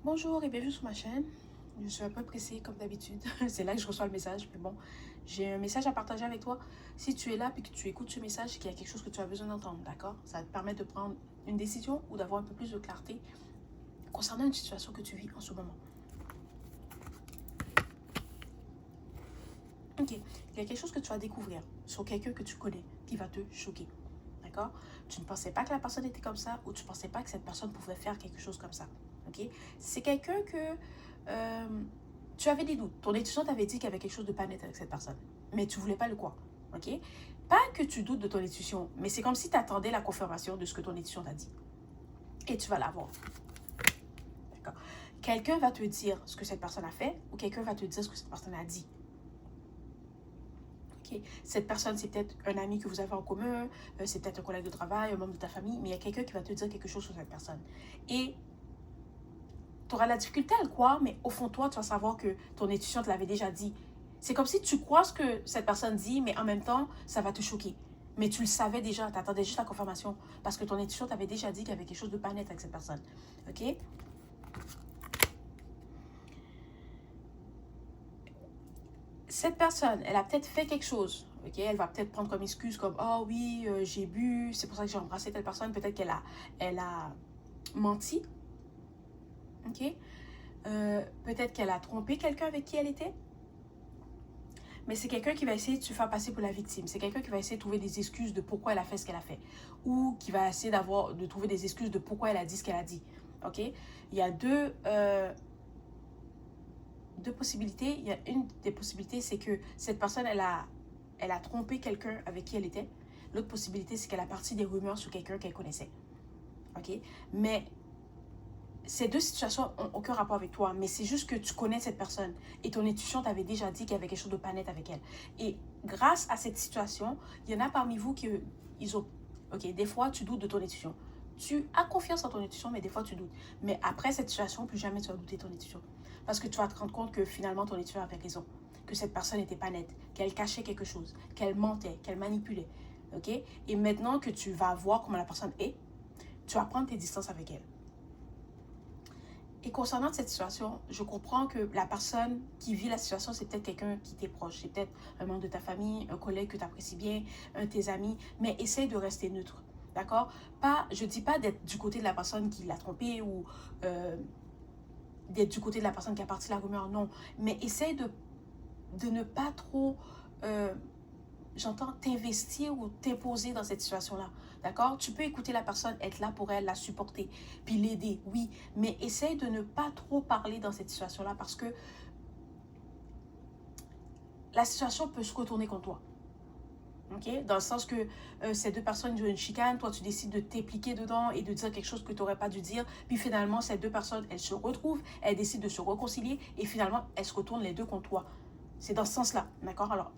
Bonjour et bienvenue sur ma chaîne. Je suis un peu pressée comme d'habitude. C'est là que je reçois le message. Mais bon, j'ai un message à partager avec toi. Si tu es là et que tu écoutes ce message, c'est qu'il y a quelque chose que tu as besoin d'entendre, d'accord? Ça va te permettre de prendre une décision ou d'avoir un peu plus de clarté concernant une situation que tu vis en ce moment. Ok, il y a quelque chose que tu vas découvrir sur quelqu'un que tu connais qui va te choquer, d'accord? Tu ne pensais pas que la personne était comme ça ou tu ne pensais pas que cette personne pouvait faire quelque chose comme ça, ok? C'est quelqu'un que tu avais des doutes. Ton étudiant t'avait dit qu'il y avait quelque chose de pas net avec cette personne, mais tu ne voulais pas le croire, ok? Pas que tu doutes de ton intuition, mais c'est comme si tu attendais la confirmation de ce que ton étudiant t'a dit. Et tu vas l'avoir, d'accord? Quelqu'un va te dire ce que cette personne a fait ou quelqu'un va te dire ce que cette personne a dit. Okay. Cette personne, c'est peut-être un ami que vous avez en commun, c'est peut-être un collègue de travail, un membre de ta famille, mais il y a quelqu'un qui va te dire quelque chose sur cette personne. Et tu auras la difficulté à le croire, mais au fond de toi, tu vas savoir que ton intuition te l'avait déjà dit. C'est comme si tu crois ce que cette personne dit, mais en même temps, ça va te choquer. Mais tu le savais déjà, tu attendais juste la confirmation, parce que ton intuition t'avait déjà dit qu'il y avait quelque chose de pas net avec cette personne. Ok? Cette personne, elle a peut-être fait quelque chose. Okay? Elle va peut-être prendre comme excuse comme « Oh oui, j'ai bu, c'est pour ça que j'ai embrassé telle personne. » Peut-être elle a menti. Okay? Peut-être qu'elle a trompé quelqu'un avec qui elle était. Mais c'est quelqu'un qui va essayer de se faire passer pour la victime. C'est quelqu'un qui va essayer de trouver des excuses de pourquoi elle a fait ce qu'elle a fait. Ou qui va essayer de trouver des excuses de pourquoi elle a dit ce qu'elle a dit. Ok? Il y a deux possibilités. Il y a une des possibilités, c'est que cette personne, elle a trompé quelqu'un avec qui elle était. L'autre possibilité, c'est qu'elle a parti des rumeurs sur quelqu'un qu'elle connaissait. Ok? Mais ces deux situations n'ont aucun rapport avec toi, mais c'est juste que tu connais cette personne et ton intuition t'avait déjà dit qu'il y avait quelque chose de pas net avec elle. Et grâce à cette situation, il y en a parmi vous qui ils ont... Ok, des fois, tu doutes de ton intuition. Tu as confiance en ton intuition, mais des fois, tu doutes. Mais après cette situation, plus jamais tu vas douter de ton intuition. Parce que tu vas te rendre compte que finalement, ton intuition avait raison. Que cette personne n'était pas nette, qu'elle cachait quelque chose, qu'elle mentait, qu'elle manipulait. Ok? Et maintenant que tu vas voir comment la personne est, tu vas prendre tes distances avec elle. Et concernant cette situation, je comprends que la personne qui vit la situation, c'est peut-être quelqu'un qui t'est proche. C'est peut-être un membre de ta famille, un collègue que tu apprécies bien, un de tes amis. Mais essaye de rester neutre. D'accord? Je ne dis pas d'être du côté de la personne qui l'a trompé ou d'être du côté de la personne qui a parti la rumeur. Non. Mais essaye de ne pas trop... j'entends t'investir ou t'imposer dans cette situation-là. D'accord? Tu peux écouter la personne, être là pour elle, la supporter, puis l'aider, oui. Mais essaye de ne pas trop parler dans cette situation-là parce que la situation peut se retourner contre toi. Okay? Dans le sens que ces deux personnes ont une chicane, toi tu décides de t'impliquer dedans et de dire quelque chose que tu n'aurais pas dû dire. Puis finalement, ces deux personnes, elles se retrouvent, elles décident de se réconcilier et finalement, elles se retournent les deux contre toi. C'est dans ce sens-là, d'accord? Alors,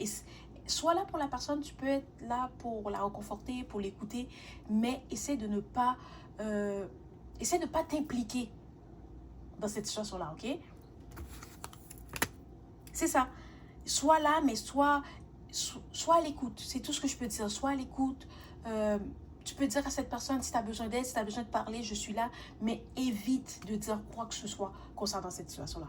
sois là pour la personne, tu peux être là pour la réconforter, pour l'écouter, mais essaie de ne pas t'impliquer dans cette situation-là, ok? C'est ça. Sois là, mais sois à l'écoute. C'est tout ce que je peux dire. Sois à l'écoute. Tu peux dire à cette personne si tu as besoin d'aide, si tu as besoin de parler, je suis là, mais évite de dire quoi que ce soit concernant cette situation-là.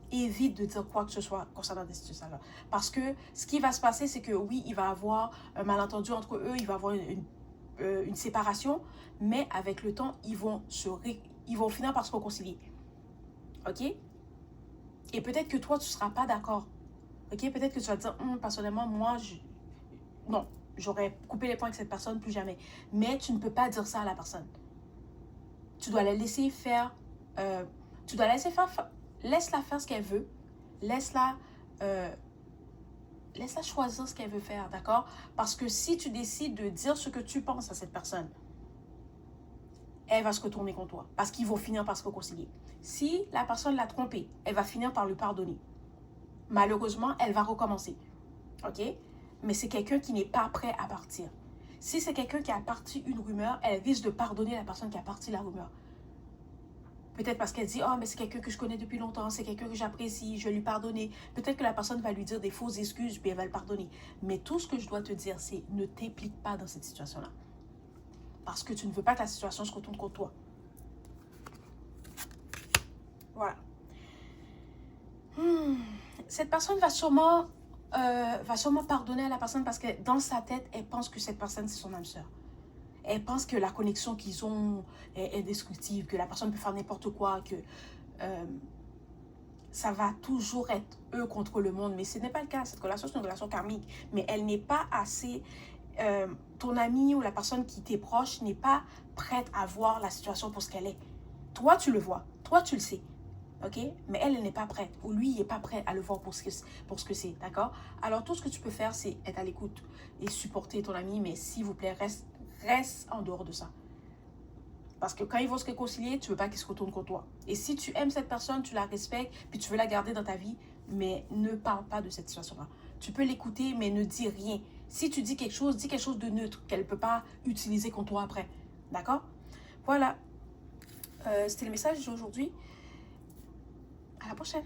Évite de dire quoi que ce soit concernant des situations-là. Parce que ce qui va se passer, c'est que oui, il va y avoir un malentendu entre eux, il va y avoir une séparation, mais avec le temps, ils vont finir par se réconcilier. Ok? Et peut-être que toi, tu ne seras pas d'accord. Ok? Peut-être que tu vas te dire, personnellement, moi, non, j'aurais coupé les ponts avec cette personne, plus jamais. Mais tu ne peux pas dire ça à la personne. Tu dois la laisser faire... Laisse-la faire ce qu'elle veut. Laisse-la choisir ce qu'elle veut faire, d'accord? Parce que si tu décides de dire ce que tu penses à cette personne, elle va se retourner contre toi. Parce qu'ils vont finir par se réconcilier. Si la personne l'a trompée, elle va finir par lui pardonner. Malheureusement, elle va recommencer. Ok? Mais c'est quelqu'un qui n'est pas prêt à partir. Si c'est quelqu'un qui a parti une rumeur, elle risque de pardonner la personne qui a parti la rumeur. Peut-être parce qu'elle dit, oh, mais c'est quelqu'un que je connais depuis longtemps, c'est quelqu'un que j'apprécie, je vais lui pardonner. Peut-être que la personne va lui dire des fausses excuses, puis elle va le pardonner. Mais tout ce que je dois te dire, c'est ne t'implique pas dans cette situation-là. Parce que tu ne veux pas que la situation se retourne contre toi. Voilà. Cette personne va sûrement pardonner à la personne parce que dans sa tête, elle pense que cette personne, c'est son âme sœur. Elle pense que la connexion qu'ils ont est indestructible, que la personne peut faire n'importe quoi, que ça va toujours être eux contre le monde. Mais ce n'est pas le cas. Cette relation, c'est une relation karmique. Mais elle n'est pas assez... ton ami ou la personne qui t'est proche n'est pas prête à voir la situation pour ce qu'elle est. Toi, tu le vois. Toi, tu le sais. Ok? Mais elle n'est pas prête. Ou lui, il n'est pas prêt à le voir pour ce que c'est. D'accord? Alors, tout ce que tu peux faire, c'est être à l'écoute et supporter ton ami. Mais s'il vous plaît, reste en dehors de ça. Parce que quand ils vont se réconcilier, tu ne veux pas qu'ils se retournent contre toi. Et si tu aimes cette personne, tu la respectes, puis tu veux la garder dans ta vie, mais ne parle pas de cette situation-là. Tu peux l'écouter, mais ne dis rien. Si tu dis quelque chose de neutre, qu'elle ne peut pas utiliser contre toi après. D'accord? Voilà. C'était le message d'aujourd'hui. À la prochaine.